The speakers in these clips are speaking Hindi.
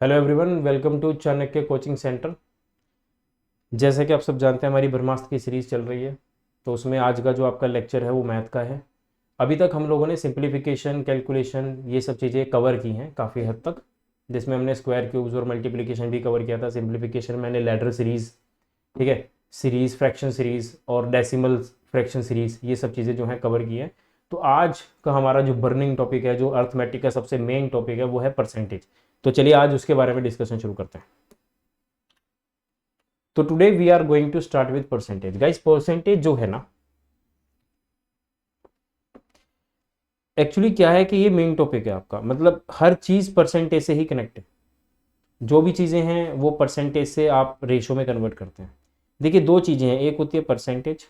Hello everyone, welcome to Chanakya coaching centre. जैसे कि आप सब जानते हैं, हमारी ब्रह्मास्त्र की सीरीज़ चल रही है। तो उसमें आज का जो आपका लेक्चर है वो मैथ का है। अभी तक हम लोगों ने सिंप्लीफिकेशन, कैलकुलेशन, ये सब चीज़ें कवर की हैं काफ़ी हद तक, जिसमें हमने स्क्वायर क्यूब्स और मल्टीप्लिकेशन भी कवर किया था। सिंप्लीफिकेशन मैंने लैडर सीरीज़, ठीक है, सीरीज़, फ्रैक्शन सीरीज़ और डेसिमल फ्रैक्शन सीरीज़, ये सब चीज़ें जो हैं कवर की हैं। तो आज का हमारा जो बर्निंग टॉपिक है, जो अर्थमेटिक का सबसे मेन टॉपिक है, वो है परसेंटेज। तो चलिए आज उसके बारे में डिस्कशन शुरू करते हैं। तो today we are going to start with percentage. Guys, percentage जो है ना, एक्चुअली क्या है कि ये मेन टॉपिक है आपका, मतलब हर चीज परसेंटेज से ही कनेक्ट है। जो भी चीजें हैं वो परसेंटेज से आप रेशो में कन्वर्ट करते हैं। देखिए, दो चीजें हैं, एक होती है परसेंटेज,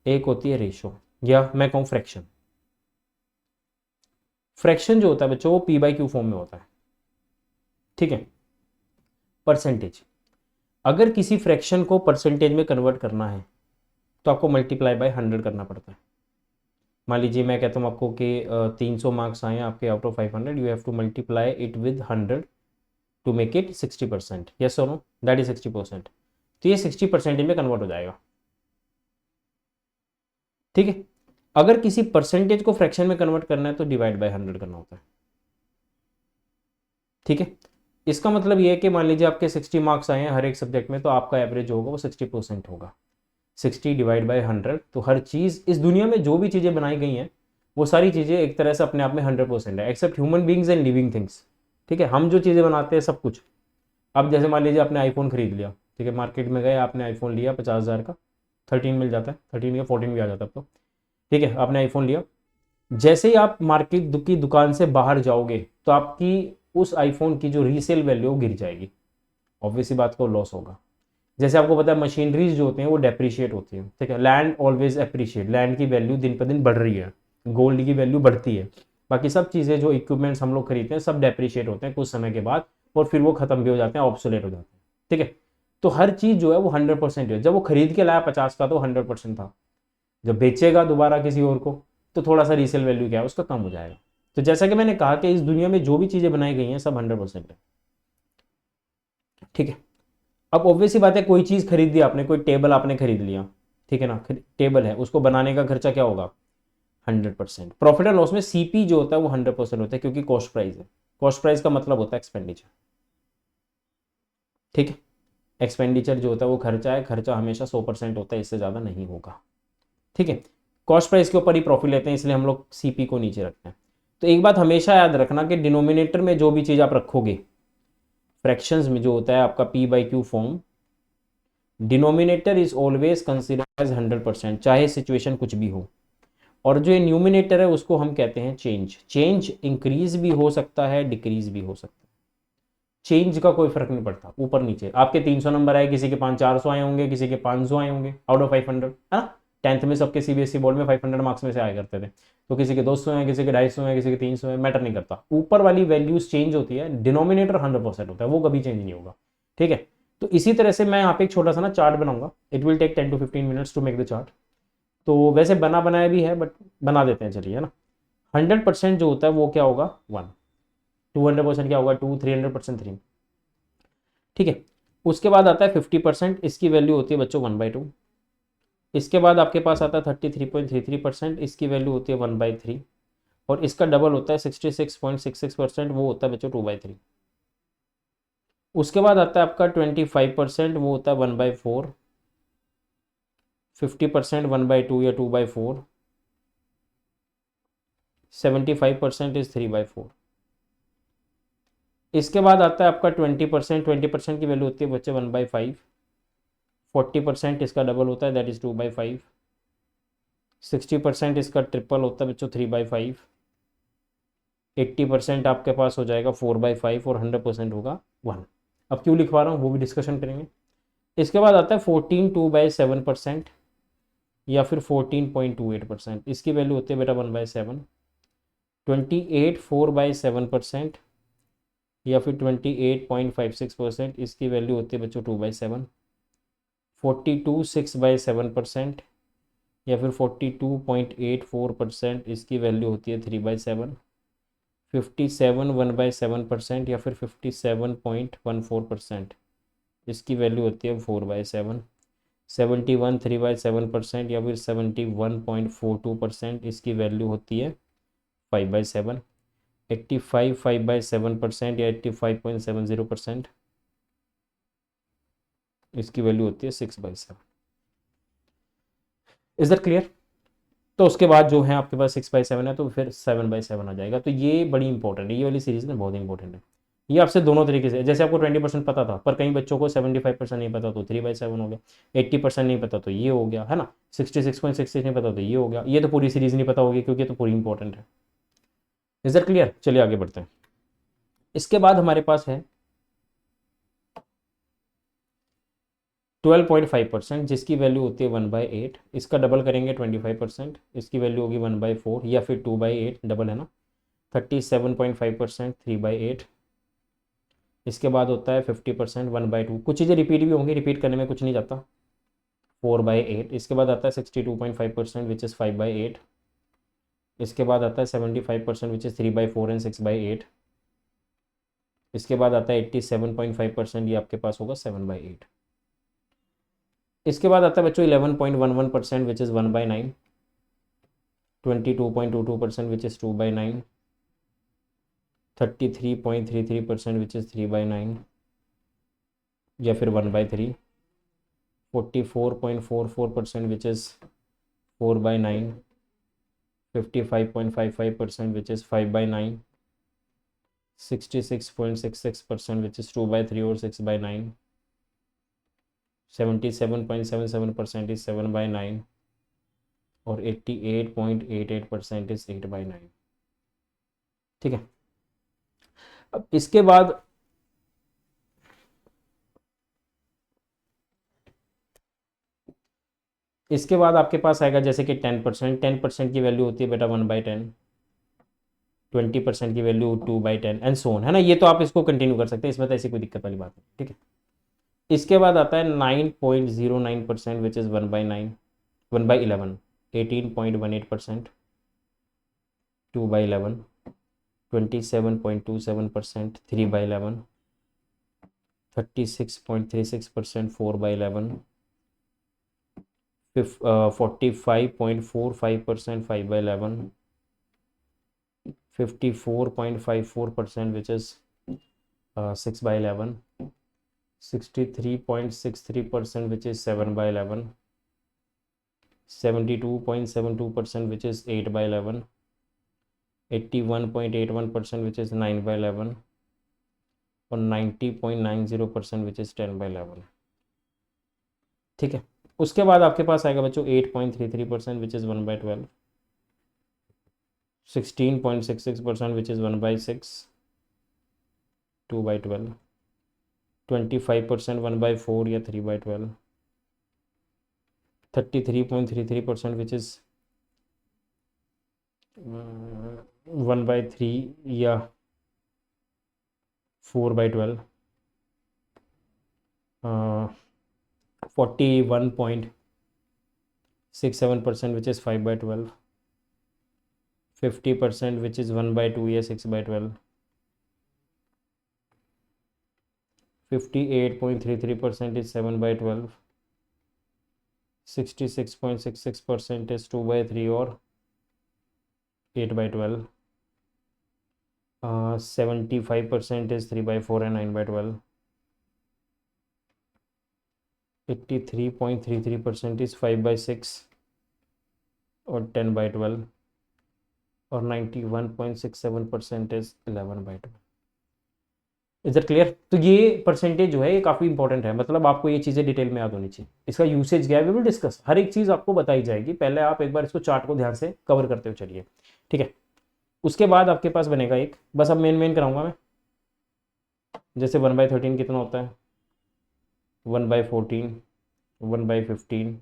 एक होती है रेशो, या मैं कहूं फ्रैक्शन। फ्रैक्शन जो होता है बच्चों, वो पी बाई क्यू फॉर्म में होता है, ठीक है। परसेंटेज, अगर किसी फ्रैक्शन को परसेंटेज में कन्वर्ट करना है तो आपको मल्टीप्लाई बाय 100 करना पड़ता है। मान लीजिए मैं कहता हूँ आपको कि 300 मार्क्स आए हैं आपके out of 500, you have to multiply it with 100 to make it 60%। Yes और नो, दैट इज 60%। तो ये 60% में कन्वर्ट हो जाएगा, ठीक है। अगर किसी परसेंटेज को फ्रैक्शन में कन्वर्ट करना है तो डिवाइड बाय 100 करना होता है, ठीक है। इसका मतलब ये है कि मान लीजिए आपके 60 मार्क्स आए हैं हर एक सब्जेक्ट में, तो आपका एवरेज होगा वो 60% होगा। 60 डिवाइड बाई 100, तो हर चीज़ इस दुनिया में जो भी चीज़ें बनाई गई हैं वो सारी चीज़ें एक तरह से अपने आप में 100% है, except human beings and living things, ठीक है। हम जो चीज़ें बनाते हैं सब कुछ, अब जैसे मान लीजिए आपने आईफोन खरीद लिया, ठीक है, मार्केट में गए, आपने आईफोन लिया 50,000 का, 13 मिल जाता है, 13 या 14 भी आ जाता है अब तो, ठीक है। आपने आईफोन लिया, जैसे ही आप मार्केट की दुकान से बाहर जाओगे तो आपकी उस आईफोन की जो रीसेल वैल्यू वो गिर जाएगी, ऑब्वियसली बात को लॉस होगा। जैसे आपको पता है मशीनरीज जो होती हैं वो डेप्रिशिएट होती हैं, ठीक है। लैंड ऑलवेज अप्रिशिएट, लैंड की वैल्यू दिन पर दिन बढ़ रही है, गोल्ड की वैल्यू बढ़ती है, बाकी सब चीज़ें जो इक्विपमेंट्स हम लोग खरीदते हैं सब डेप्रिशिएट होते हैं कुछ समय के बाद, और फिर वो खत्म भी हो जाते हैं, ऑब्सोलेट हो जाते हैं, ठीक है। तो हर चीज़ जो है वो 100% है। जब वो खरीद के लाया 50 का तो 100% था, जब बेचेगा दोबारा किसी और को तो थोड़ा सा रीसेल वैल्यू क्या है उसका कम हो जाएगा। तो जैसा कि मैंने कहा कि इस दुनिया में जो भी चीज़ें बनाई गई हैं सब 100% है, ठीक है। अब ऑब्वियस सी बात है, कोई चीज़ खरीद दी आपने, कोई टेबल आपने खरीद लिया, ठीक है ना, टेबल है, उसको बनाने का खर्चा क्या होगा, 100%। प्रॉफिट एंड लॉस में सीपी जो होता है वो 100% होता है, क्योंकि कॉस्ट प्राइस है। कॉस्ट प्राइस का मतलब होता है एक्सपेंडिचर, ठीक है। एक्सपेंडिचर जो होता है वो खर्चा है, खर्चा हमेशा 100% होता है, इससे ज़्यादा नहीं होगा, ठीक है। कॉस्ट प्राइस के ऊपर ही प्रॉफिट लेते हैं, इसलिए हम लोग सीपी को नीचे रखते हैं। तो एक बात हमेशा याद रखना कि डिनोमिनेटर में जो भी चीज़ आप रखोगे, फ्रैक्शंस में जो होता है आपका P by Q form, denominator is always consider as 100%, चाहे सिचुएशन कुछ भी हो। और जो न्यूमिनेटर है उसको हम कहते हैं चेंज। चेंज इंक्रीज भी हो सकता है, डिक्रीज भी हो सकता है, चेंज का कोई फर्क नहीं पड़ता, ऊपर नीचे। आपके 300 नंबर आए, किसी के 400 आए होंगे, किसी के 500 आए होंगे आउट ऑफ 500, है ना। 10th में सबके सीबीएसई बोर्ड में 500 मार्क्स में से आया करते थे, तो किसी के 200 हैं, किसी के 250 हैं, किसी के 300 हैं, मैटर नहीं करता, ऊपर वाली वैल्यूज चेंज होती है, डिनोमिनेटर 100% होता है, वो कभी चेंज नहीं होगा, ठीक है। तो इसी तरह से मैं यहाँ पे एक छोटा सा ना चार्ट बनाऊंगा, it will take 10 to 15 minutes to make the chart. तो वैसे बना बनाया भी है, बट बना देते हैं, चलिए, है ना। 100% जो होता है वो क्या होगा, 1। 200% क्या होगा, 2। 300% 3, ठीक है। उसके बाद आता है 50%, इसकी वैल्यू होती है बच्चों 1/2। इसके बाद आपके पास आता है 33.33%, इसकी वैल्यू होती है 1/3। और इसका डबल होता है 66.66%, वो होता है बच्चों 2/3। उसके बाद आता है आपका 25%, वो होता है 1/4। 50% 1/2 या 2/4। 75% इज 3/4। इसके बाद आता है आपका 20%। 20% की वैल्यू होती है बच्चे 1/5। 40% इसका डबल होता है, दैट इज 2/5। 60% इसका ट्रिपल होता है बच्चों, 3/5। 80% आपके पास हो जाएगा 4/5, और 100% होगा 1। अब क्यों लिखवा रहा हूँ वो भी डिस्कशन करेंगे। इसके बाद आता है 14 2/7%, या फिर 14.28%, इसकी वैल्यू होती है बेटा 1/7। 28 4/7%, या फिर 28.56%, इसकी वैल्यू होती है बच्चों 2/7। 42 6/7%, या फिर 42.84%, इसकी वैल्यू होती है 3/7। 57 1/7% या फिर 57.14%, इसकी वैल्यू होती है 4/7। 71 3/7% या फिर 71.42%, इसकी वैल्यू होती है 5/7। 85 5/7% या 85.70%, इसकी वैल्यू होती है 6/7। Is that clear? तो उसके बाद जो है आपके पास 6/7 है तो फिर 7/7 आ जाएगा। तो ये बड़ी इंपॉर्टेंट है, ये वाली सीरीज ना बहुत इंपॉर्टेंट है। ये आपसे दोनों तरीके से, जैसे आपको 20% पता था पर कई बच्चों को 75% नहीं पता तो 3/7 हो गया, 80% नहीं पता तो ये हो गया, है ना, 66.66 नहीं पता तो ये हो गया। ये तो पूरी सीरीज नहीं पता होगी क्योंकि ये तो पूरी इंपॉर्टेंट है। Is that clear? चलिए आगे बढ़ते हैं। इसके बाद हमारे पास है 12.5%, जिसकी वैल्यू होती है 1/8। इसका डबल करेंगे 25%, इसकी वैल्यू होगी 1/4 या फिर 2/8, डबल है ना। 37.5% 3/8। इसके बाद होता है 50% 1/2। कुछ चीज़ें रिपीट भी होंगी, रिपीट करने में कुछ नहीं जाता। 4/8। इसके बाद आता है 62.5% विच इज़ 5/8। इसके बाद आता है 75% विच इज़ 3/4 एंड 6/8। इसके बाद आता है 87.5%, ये आपके पास होगा 7/8। इसके बाद आता है बच्चों 11.11% which is 1/9। 22.22% which is 2/9। 33.33% which is 3/9 या फिर 1/3। 44.44% which is 4/9। 55.55% which is 5/9। 66.66% which is 2/3 और 6/9। 77.77% इज़ 7/9 और 88.88% इज़ 8/9। ठीक है। अब इसके बाद आपके पास आएगा जैसे कि 10%। 10% की वैल्यू होती है बेटा 1/10। 20% की वैल्यू 2/10 एंड सो ऑन, है ना। ये तो आप इसको कंटिन्यू कर सकते हैं, इसमें तो ऐसी कोई दिक्कत वाली बात नहीं। ठीक है। इसके बाद आता है 9.09% which is 1/9। 1/11। 18.18%। 2/11। 27.27%। 3/11। 36.36%। 4/11। 45.45%। 5/11। 54.54% which is 6/11. 63.63% which is 7/11. 72.72% which is 8/11. 81.81% which is 9/11 और 90.90% which is 10/11। ठीक है। उसके बाद आपके पास आएगा बच्चों 8.33% which is 1/12। 16.66% which is 1/6। 2/12। 25% 1/4 या 3/12। 33.33% which is 1/3 या 4/12। 41.67% which is 5/12। 50% which is 1/2 या 6/12। 58.33% is 7/12। 66.66% is 2/3 और 8/12। 75% is 3/4 and 9/12। 83.33% is 5/6 और 10/12 और 91.67% is 11/12। Is that clear? तो ये परसेंटेज जो है ये काफ़ी इंपॉर्टेंट है, मतलब आपको ये चीज़ें डिटेल में याद होनी चाहिए। इसका यूसेज क्या है वी विल डिस्कस, हर एक चीज़ आपको बताई जाएगी। पहले आप एक बार इसको चार्ट को ध्यान से कवर करते हुए चलिए। ठीक है। उसके बाद आपके पास बनेगा एक, बस अब मेन कराऊंगा मैं। जैसे 1/13 कितना होता है, 1/14, 1/15,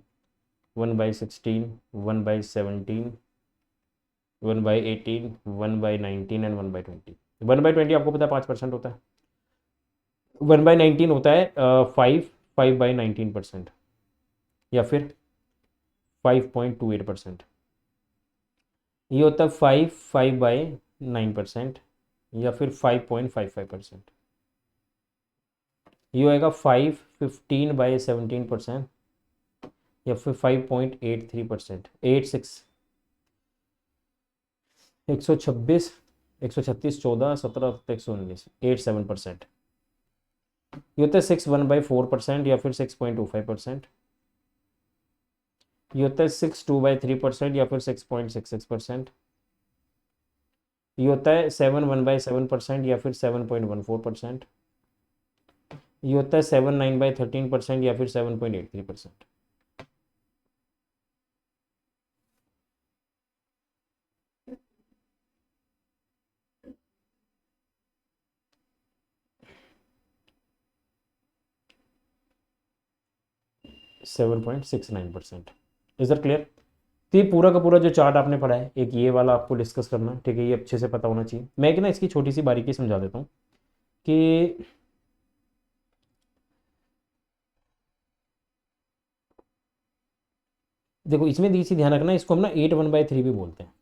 1/16, 1/17, 1/18, 1/19 एंड 1/20। 1/20 आपको पता है 5% होता है। 1/19 होता है 5/19% या फिर 5.28%। ये होता है 5/9%। या फिर 5.55%। ये होएगा 5 15/17% या फिर 5.83%। 126 136 14 17 119 87%। ये होता है 6 1/4% या फिर 6.25%। ये होता है 6 2/3% या फिर 6.66%। ये होता है 7 1/7% या फिर 7.14%। ये होता है 7 9/13% या फिर 7.83%। $7.69%। Is that clear? तो ये पूरा का पूरा जो चार्ट आपने पढ़ा है, एक ये वाला आपको डिस्कस करना है, ठीक है, ये अच्छे से पता होना चाहिए। मैं कि ना इसकी छोटी सी बारीकी समझा देता हूँ कि देखो इसमें दी सी ध्यान रखना, इसको हम ना 8 1/3 भी बोलते हैं,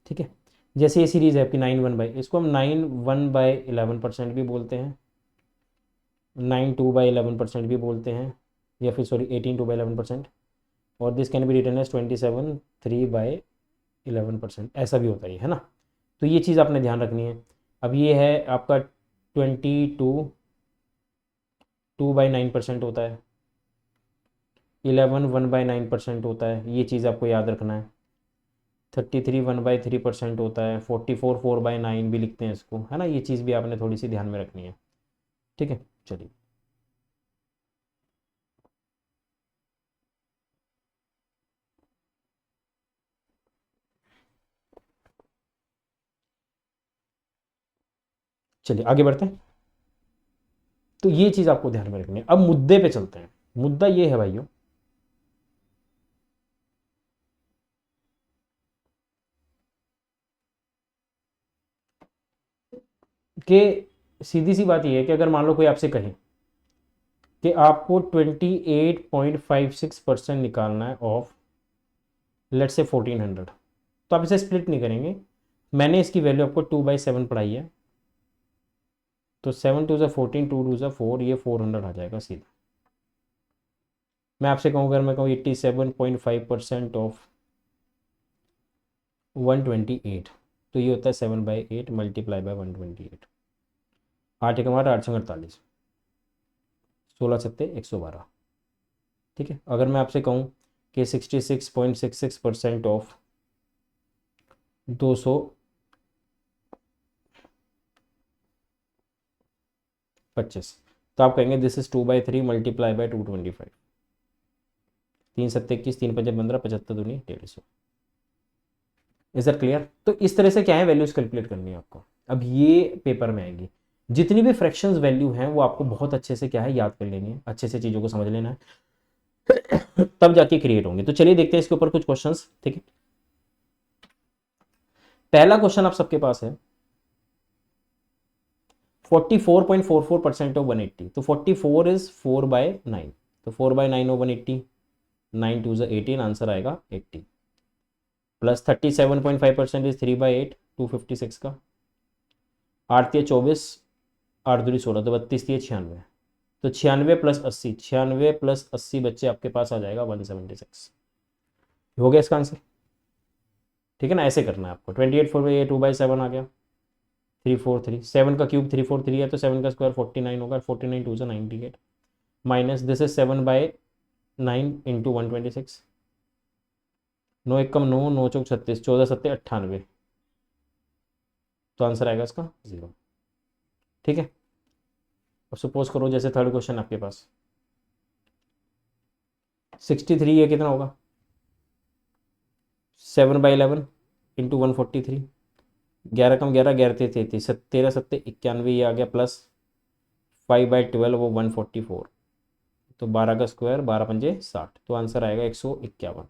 ठीक है। जैसे ये सीरीज है आपकी 9 1 इसको हम 9 1/11% भी बोलते हैं, 9 2/11% भी बोलते हैं, या फिर सॉरी 18 2/11%। और this can be written as 27 3/11%, ऐसा भी होता है ना। तो ये चीज़ आपने ध्यान रखनी है। अब ये है आपका 22 2/9% होता है, 11 1/9% होता है, ये चीज़ आपको याद रखना है। 33 1/3% होता है, 44 4/9 भी लिखते हैं इसको, है ना। ये चीज़ भी आपने थोड़ी सी ध्यान में रखनी है, ठीक है। चलिए चलिए आगे बढ़ते हैं। तो ये चीज़ आपको ध्यान में रखनी है। अब मुद्दे पे चलते हैं। मुद्दा ये है भाइयों कि सीधी सी बात ये है कि अगर मान लो कोई आपसे कहे कि आपको 28.56% निकालना है ऑफ लेट से 1400, तो आप इसे स्प्लिट नहीं करेंगे। मैंने इसकी वैल्यू आपको 2/7 पढ़ाई है, तो 7 2 14 2 2 4, ये 400 आ जाएगा सीधा। मैं आपसे कहूँ, अगर मैं कहूँ 87.5% ऑफ 128, तो ये होता है 7/8 मल्टीप्लाई बाय 128। 8 एक हमारा 8 16 सत्ते 112, ठीक है। अगर मैं आपसे कहूँ कि 66.66% ऑफ 225, तो आप कहेंगे दिस इज 2/3 मल्टीप्लाई बाय 225। 3 7 21 3 5 15 75 दूनी 150। Is that clear? तो इस तरह से क्या है, वैल्यूज कैलकुलेट करनी है आपको। अब ये पेपर में आएगी, जितनी भी फ्रैक्शंस वैल्यू हैं वो आपको बहुत अच्छे से क्या है याद कर लेनी है, अच्छे से चीज़ों को समझ लेना है, तब जाके क्रिएट होंगे। तो चलिए देखते हैं इसके ऊपर कुछ क्वेश्चंस, ठीक है। पहला क्वेश्चन आप सबके पास है 44.44% ऑफ 180, तो 44 इज 4/9, तो 4/9 ऑफ 180, 9 2 18, आंसर आएगा 80। प्लस 37.5% इज 3/8, 256 का। 8 3 24, 8 दूनी 16, तो 32 3 96, तो 96 प्लस 80, 96 प्लस 80 बच्चे आपके पास आ जाएगा 176। हो गया इसका आंसर, ठीक है ना। ऐसे करना है आपको। 28 4 ये 2/7 आ गया, 343, 7 का क्यूब 343 है, तो 7 का स्क्वायर 49 होगा, 49 2 98, माइनस दिस इज 7/9 इंटू 126, 9 1 कम 9, 9 चौक 36, 14 सत्ते 98, तो आंसर आएगा इसका 0, ठीक है। अब सपोज करो जैसे थर्ड क्वेश्चन आपके पास 63 है, कितना होगा 7/11 इंटू 143, 11 कम 11 11 33, 13 सत्ते 91, ये आ गया, प्लस 5/12 वो 144, तो 12 का स्क्वायर 12 पंजे 60, तो आंसर आएगा 151,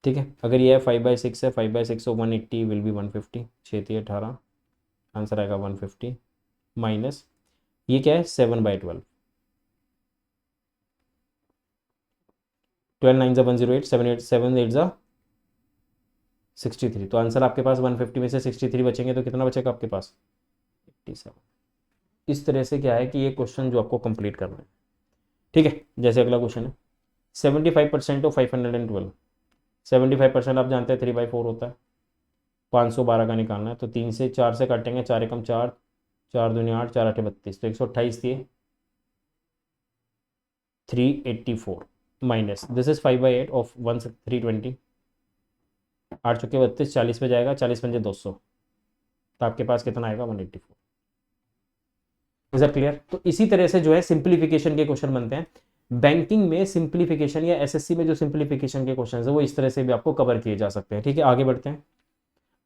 ठीक है। अगर ये है 5/6 है, 5/6 ऑफ 180 विल बी 150, 6 18, आंसर आएगा 150, माइनस ये क्या है 7/12, 12 9 108, 7 8 7 8 जा 63, तो आंसर आपके पास 150 में से 63 बचेंगे तो कितना बचेगा आपके पास 87। इस तरह से क्या है कि ये क्वेश्चन जो आपको कंप्लीट करना है, ठीक है। जैसे अगला क्वेश्चन है 75% ऑफ 512, 75% आप जानते हैं 3/4 होता है, 512 का निकालना है। तो 3 से 4 से काटेंगे, 4 एकम 4, 4 दूनी 8, 4 8 32, तो 128 दिए 384 माइनस दिस इज 5/8 ऑफ 320, 8 चुके 32, 40 पे जाएगा, 40 पंजे 200, तो आपके पास कितना आएगा 184। Is that clear? तो इसी तरह से जो है सिंप्लीफिकेशन के क्वेश्चन बनते हैं बैंकिंग में। सिंप्लीफिकेशन या एसएससी में जो सिंप्लीफिकेशन के क्वेश्चन है वो इस तरह से भी आपको कवर किए जा सकते हैं, ठीक है। आगे बढ़ते हैं।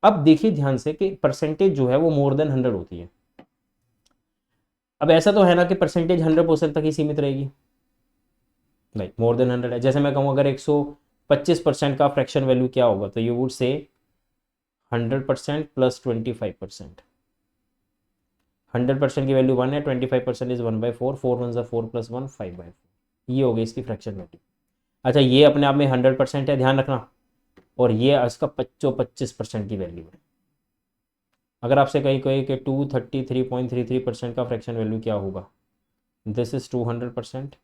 अब देखिए ध्यान से कि परसेंटेज जो है वो मोर देन 100 होती है। अब ऐसा तो है ना कि परसेंटेज 100% तक ही सीमित रहेगी, नहीं, मोर देन 100 है। जैसे मैं कहूँ अगर 125% का फ्रैक्शन वैल्यू क्या होगा, तो यू वुड से 100% प्लस 25%। 100% की वैल्यू 1 है, 25% इज 1/4, 4 1 4 प्लस 1 5/4, ये हो गई इसकी फ्रैक्शन वैल्यू। अच्छा, ये अपने आप में 100% है, ध्यान रखना, और ये इसका 25% की वैल्यू है। अगर आपसे कहीं कहे कि 233.33% का फ्रैक्शन वैल्यू क्या होगा, दिस इज 200%,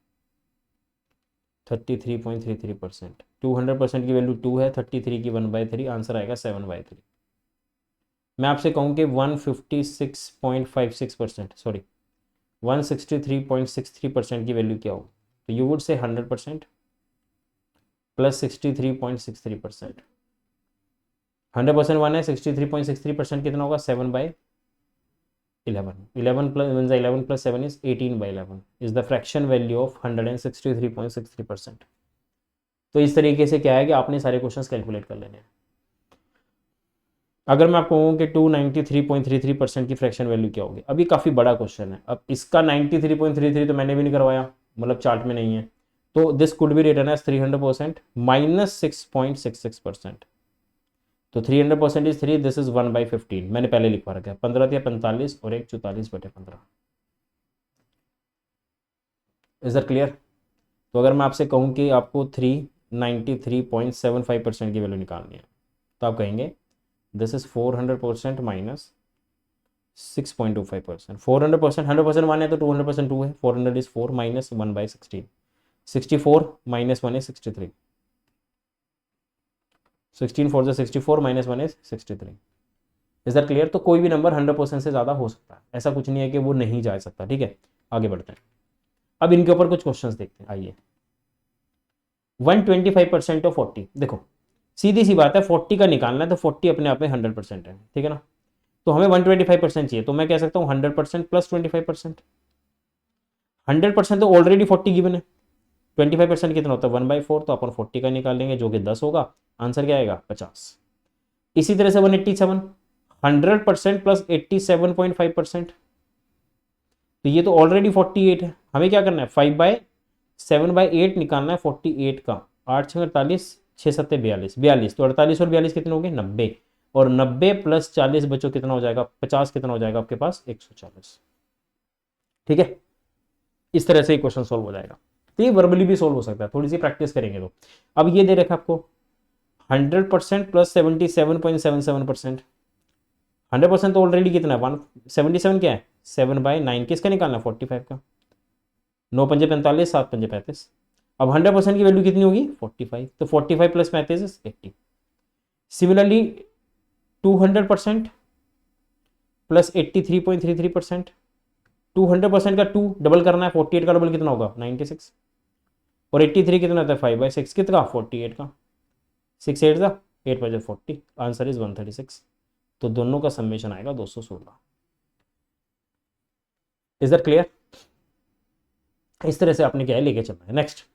33.33%, 200% की वैल्यू 2 है, 33 की 1/3, आंसर आएगा 7/3। मैं आपसे कहूँ कि 156.56%, सॉरी 163.63% की वैल्यू क्या हो, तो यू वुड से 100% प्लस 63.63%। 100% 1 है, 63.63% कितना होगा 7/11। 11 plus 7 is 18/11 is the fraction value of 163.63%। तो इस तरीके से क्या है कि आपने सारे क्वेश्चंस कैलकुलेट कर लेने हैं। अगर मैं आपको कहूँ कि 293.33% की फ्रैक्शन वैल्यू क्या होगी, अभी काफ़ी बड़ा क्वेश्चन है। अब इसका 93.33 तो मैंने भी नहीं करवाया, मतलब चार्ट में नहीं है, तो this could be written as 300% minus 6.66%। तो 300% इज 3, दिस इज 1/15, मैंने पहले लिखवा रखा है। 15 या 45 और 1 44/15। Is that clear? तो अगर मैं आपसे कहूँ कि आपको 393.75% की वैल्यू निकालनी है, तो आप कहेंगे दिस इज 400% माइनस 6.25%। 400%, 100% 1 है तो 200% 2 है, 400 is 4 minus 1/16, 64 minus 1 is 63, 16 4 64 minus 1 is 63। Is that clear? तो कोई भी नंबर 100% से ज़्यादा हो सकता है, ऐसा कुछ नहीं है कि वो नहीं जा सकता, ठीक है। आगे बढ़ते हैं। अब इनके ऊपर कुछ क्वेश्चंस देखते हैं, आइए। 125% ऑफ 40, देखो सीधी सी बात है, 40 का निकालना है तो 40 अपने आप में 100% है, ठीक है ना। तो हमें 125% चाहिए, तो मैं कह सकता हूँ 100% प्लस 25%। 100% तो ऑलरेडी 40 गिवन है, 25% कितना होता है 1/4, तो अपन 40 का निकालेंगे जो कि 10 होगा, आंसर क्या आएगा 50। इसी तरह से 187, 100% प्लस 87.5%, तो ये तो ऑलरेडी 48 है, हमें क्या करना है 5/7/8 निकालना है 48 का। 8 6 48, 6 7 42, 42, तो 48 और 42 कितने हो गए 90, और 90 प्लस 40 बचो कितना हो जाएगा 50, कितना हो जाएगा आपके पास 140, ठीक है। इस तरह से क्वेश्चन सोल्व हो जाएगा। तो ये वर्बली भी सोल्व हो सकता है, थोड़ी सी प्रैक्टिस करेंगे तो। अब ये दे रखा आपको 100% प्लस 77.77%। 100% तो ऑलरेडी कितना है 177, क्या है 7/9, किसका निकालना 45 का, 9 पंजे 45, 7 पंजे 35। अब 100% की वैल्यू कितनी होगी 45, तो 45 प्लस 35 80। Similarly 200% plus 83.33%। 200% का 2 डबल करना है, 48 का डबल कितना होगा 96, और 83 कितना होता है 5/6, कितना 48 का, 6 8 का 8 5 40, आंसर इज 136। तो दोनों का समेशन आएगा 216। Is that clear? इस तरह से आपने क्या है लेके चलना है। नेक्स्ट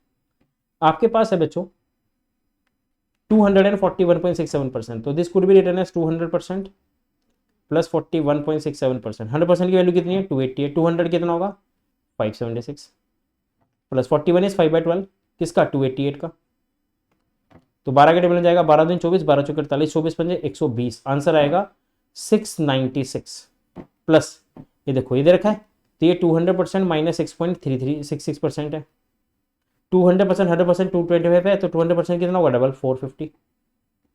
आपके पास है बच्चों 241.67%, तो this could be written as 200% plus 41.67%। 100% की वैल्यू कितनी है 288, 200 कितना होगा 576, प्लस 41 इज 5/12, किसका 288 का, तो 12 के टेबल में जाएगा, 12 दिन 24, 12 चौके 48, 24 पंजे 120, आंसर आएगा 696। प्लस ये देखो ये दे रखा है, तो ये 200% माइनस 6.3366% है। 200% 100% 225 है, तो 200% कितना होगा डबल 450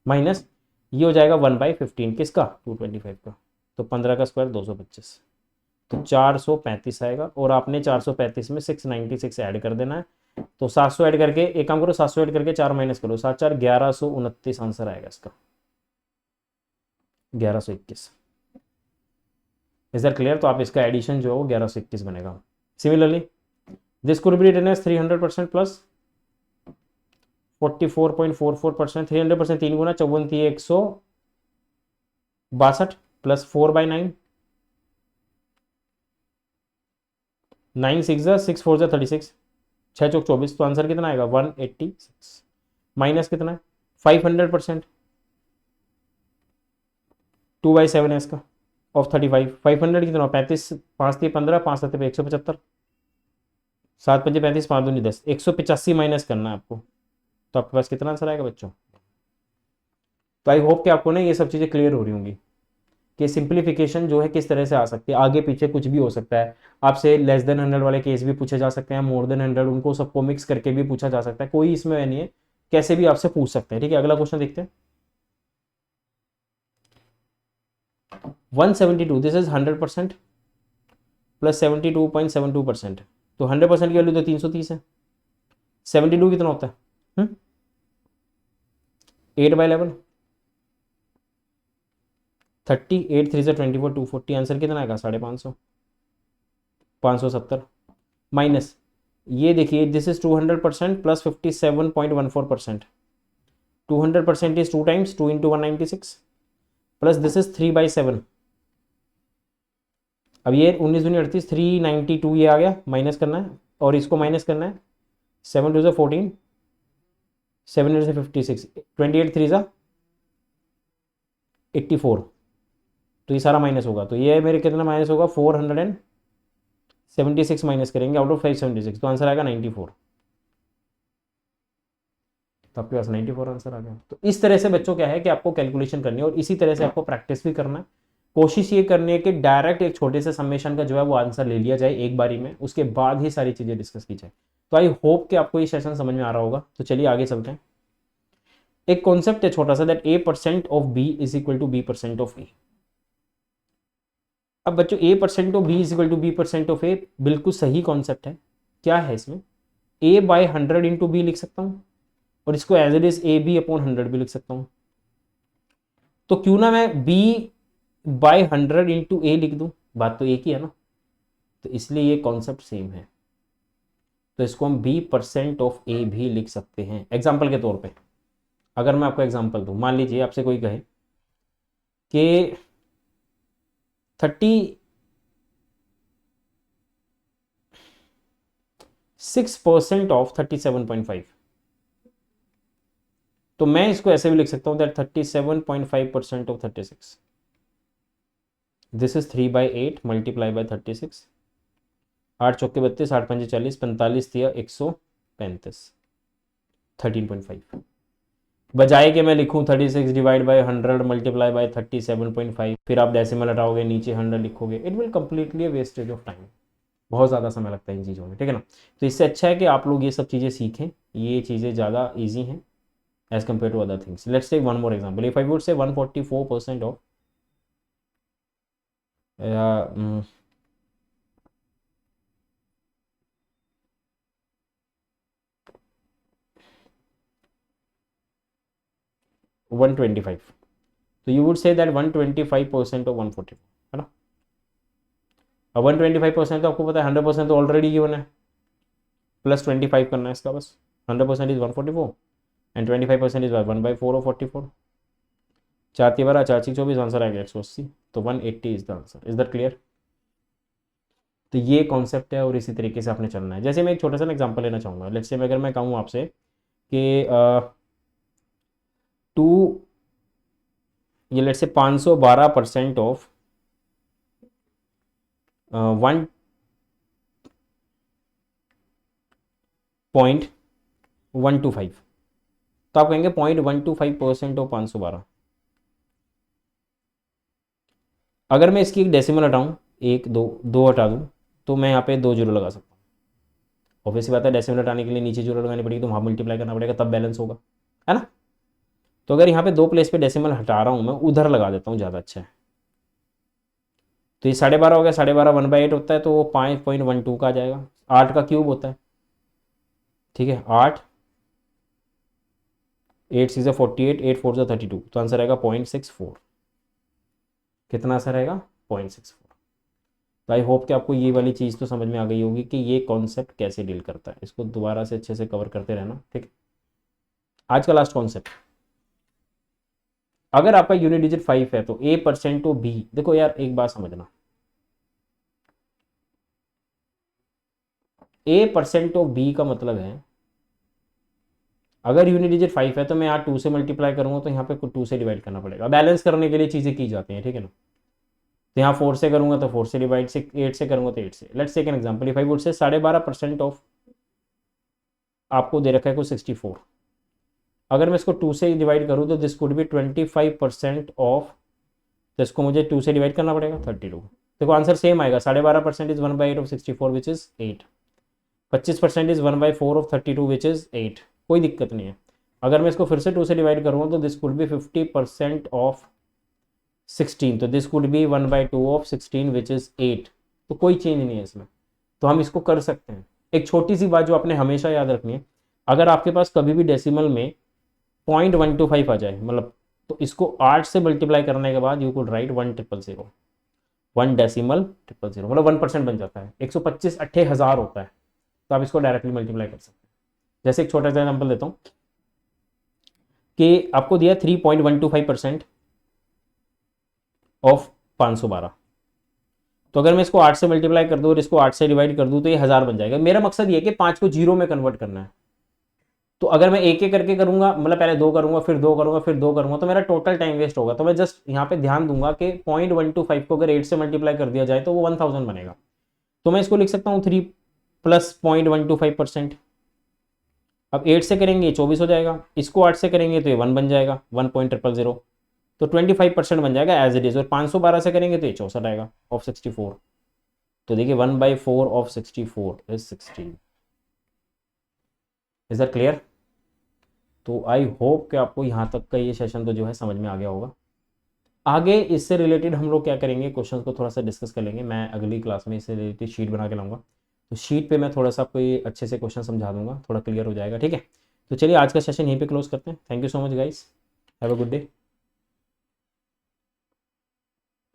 माइनस ये हो जाएगा 1/15 किसका, 225 का। तो 15 का स्क्वायर 225, तो 435 आएगा। और आपने 435 में 696 ऐड कर देना है। तो 700 ऐड करके, एक काम करो 700 ऐड करके 4 माइनस करो, 7 4 1129 आंसर आएगा इसका, 1121। Is that clear? तो आप इसका एडिशन जो है वो 1121 बनेगा। Similarly this could be written as 300% plus 44.44%, 300% 3 गुना 54 थी 162 प्लस 4/9, 9 6 6 4 36, 6 चौक 24। तो आंसर कितना आएगा 186 माइनस कितना है 500%, 2/7 है इसका ऑफ 35। 500 कितना 35, 5 थी 15, 5 7 पे 175, 7 5 35, 5 दूनी 10, 185 माइनस करना है आपको। तो आपके पास कितना आंसर आएगा बच्चों? तो आई होप कि आपको ना ये सब चीज़ें क्लियर हो रही होंगी कि सिंप्लीफिकेशन जो है किस तरह से आ सकती है। आगे पीछे कुछ भी हो सकता है, आपसे लेस देन 100 वाले केस भी पूछे जा सकते हैं, मोर देन 100, उनको सबको मिक्स करके भी पूछा जा सकता है, कोई इसमें नहीं है, कैसे भी आपसे पूछ सकते हैं। ठीक है, अगला क्वेश्चन देखते हैं। 172, दिस इज 100% प्लस 72.72%। तो 100% की वैल्यू तो 330 है। 72 कितना होता है 8/11, 30, 8 3 24, 240, आंसर कितना आएगा 550, 570 माइनस ये देखिए this is 200% plus 57.14%। 200% is 2 times 2 into 196 plus this is 3/7। अब ये 19 दूनी 38, 392 ये आ गया, माइनस करना है और इसको माइनस करना है। 7 2 14, 7 8 56, 28 3 84। तो ये सारा माइनस होगा, तो ये मेरे कितना माइनस होगा 476 माइनस करेंगे आउट ऑफ 576, तो आंसर आएगा 94। तो आपके पास 94 आंसर आ गया। तो इस तरह से बच्चों क्या है कि आपको कैलकुलेशन करनी है और इसी तरह से आपको प्रैक्टिस भी करना है। कोशिश ये करनी है कि डायरेक्ट एक छोटे से समेशन का जो है वो आंसर ले लिया जाए एक बारी में, उसके बाद ही सारी चीजें डिस्कस की जाए। तो आई होप कि आपको ये सेशन समझ में आ रहा होगा। तो चलिए आगे चलते हैं। एक कॉन्सेप्ट है छोटा सा, that A% of B is equal to B% of A। अब बच्चों A% of B is equal to B% of A बिल्कुल सही कॉन्सेप्ट है। क्या है इसमें, A/100 इंटू बी लिख सकता हूं और इसको एज इट इज AB/100 भी लिख सकता हूं। तो क्यों ना मैं B/100 इंटू A लिख दूं, बात तो एक ही है ना। तो इसलिए ये कॉन्सेप्ट सेम है, तो इसको हम B% ऑफ A भी लिख सकते हैं। एग्जाम्पल के तौर पे अगर मैं आपको एग्जाम्पल दूं, मान लीजिए आपसे कोई कहे कि 36% ऑफ 37.5, तो मैं इसको ऐसे भी लिख सकता हूं that 37.5% of 36, this is 3/8 multiply by 36, 8 चौके 32, 8 पंजे 40, 45 दिया 135, 13.5। बजाय कि मैं लिखूं 36 डिवाइड बाय 100 मल्टीप्लाई बाय 37.5, फिर आप डेसिमल हटाओगे नीचे 100 लिखोगे, it will completely wastage of time, बहुत ज़्यादा समय लगता है इन चीज़ों में। ठीक है ना। तो इससे अच्छा है कि आप लोग ये सब चीज़ें सीखें, ये चीज़ें ज़्यादा ईजी हैं as compare to other things. Let's take one more example, if I would say 144% of 125, तो you would say that 125% of 144 है ना। अब 125% तो आपको पता है, 100% तो ऑलरेडी गिवन है, प्लस 25 करना है इसका बस। 100% is 144 and 25% is 1/4 of 44, 4 12 4 24, answer आएगा 180। तो 180 is the answer. Is that clear? तो ये कॉन्सेप्ट है और इसी तरीके से आपने चलना है। जैसे मैं एक छोटा सा एग्जांपल लेना चाहूँगा, लेट्स से अगर मैं कहूँ आपसे कि 2 ये लेट्स से 512% ऑफ 1.125, तो आप कहेंगे 0.125% ऑफ 512। अगर मैं इसकी एक डेसिमल हटाऊँ, 1 2 2 हटा दूँ, तो मैं यहाँ पे 2 जीरो लगा सकता हूँ। ऑब्वियसली बात है, डेसिमल हटाने के लिए नीचे जीरो लगानी पड़ेगी, तो वहाँ मल्टीप्लाई करना पड़ेगा, तब बैलेंस होगा, है ना। तो अगर यहाँ पे 2 प्लेस पे डेसिमल हटा रहा हूँ मैं, उधर लगा देता हूँ, ज़्यादा अच्छा है। तो ये 12.5 हो गया, 12.5 1/8 होता है, तो वो 5.12 का आ जाएगा। 8 का क्यूब होता है, ठीक है, 8, 8 6 48, 8 4 32, तो आंसर आएगा 0.64। कितना आंसर आएगा? 0.64। तो आई होप कि आपको ये वाली चीज़ तो समझ में आ गई होगी कि ये कॉन्सेप्ट कैसे डील करता है। इसको दोबारा से अच्छे से कवर करते रहना, ठीक है। आज का लास्ट कॉन्सेप्ट, अगर आपका यूनिट डिजिट 5 है तो A% ऑफ B, देखो यार एक बात समझना, A% ऑफ B का मतलब है अगर यूनिट डिजिट 5 है तो मैं यहाँ 2 से मल्टीप्लाई करूंगा तो यहाँ पे 2 से डिवाइड करना पड़ेगा। बैलेंस करने के लिए चीज़ें की जाती हैं, ठीक है ना। तो यहाँ 4 से करूंगा तो 4 से डिवाइड, 8 से करूंगा तो 8 से। Let's take an example, if I would say 12.5% of आपको दे रखा है कुछ 64, अगर मैं इसको 2 से डिवाइड करूँ तो दिस कुड बी 25% ऑफ, तो इसको मुझे 2 से डिवाइड करना पड़ेगा 32। देखो आंसर सेम आएगा, 12.5% is 1/8 of 64 which is 8, 25% is 1/4 of 32 which is 8, कोई दिक्कत नहीं है। अगर मैं इसको फिर से 2 से डिवाइड करूँगा तो दिस कुड बी 50% ऑफ 16, तो this could B 1/2 of 16 which is 8, तो कोई चेंज नहीं है इसमें, तो हम इसको कर सकते हैं। एक छोटी सी बात जो आपने हमेशा याद रखनी है, अगर आपके पास कभी भी डेसिमल में 0.125 आ जाए, मतलब तो इसको 8 से मल्टीप्लाई करने के बाद यू कुड राइट 1,000, 1.000, मतलब 1% बन जाता है। 125 80,000 होता है, तो आप इसको डायरेक्टली मल्टीप्लाई कर सकते हैं। जैसे एक छोटा सा एग्जाम्पल देता हूँ कि आपको दिया 3.125% ऑफ 512, तो अगर मैं इसको 8 से मल्टीप्लाई कर दूँ और इसको 8 से डिवाइड कर दूँ तो ये 1000 बन जाएगा। मेरा मकसद ये है कि 5 को 0 में कन्वर्ट करना है। तो अगर मैं एक एक करके करूंगा, मतलब पहले 2 करूंगा फिर 2 करूंगा फिर 2 करूंगा, तो मेरा टोटल टाइम वेस्ट होगा। तो मैं जस्ट यहाँ पे ध्यान दूंगा कि 0.125 को अगर 8 से मल्टीप्लाई कर दिया जाए तो वो 1000 बनेगा। तो मैं इसको लिख सकता हूँ 3 + 0.125%। अब 8 से करेंगे 24 हो जाएगा, इसको 8 से करेंगे तो ये 1 बन जाएगा, 1.000, तो 25% बन जाएगा एज इट इज। और 512 से करेंगे तो ये 64 आएगा ऑफ 64। तो देखिए 1/4 of 64 is 16। Is that clear? तो आई होप कि आपको यहाँ तक का ये सेशन तो जो है समझ में आ गया होगा। आगे इससे रिलेटेड हम लोग क्या करेंगे, क्वेश्चंस को थोड़ा सा डिस्कस कर लेंगे। मैं अगली क्लास में इससे रिलेटेड शीट बना के लाऊंगा, तो शीट पे मैं थोड़ा सा आपको ये अच्छे से क्वेश्चन समझा दूंगा, थोड़ा क्लियर हो जाएगा, ठीक है। तो चलिए आज का सेशन यहीं पे क्लोज करते हैं। Thank you so much guys, have a good day.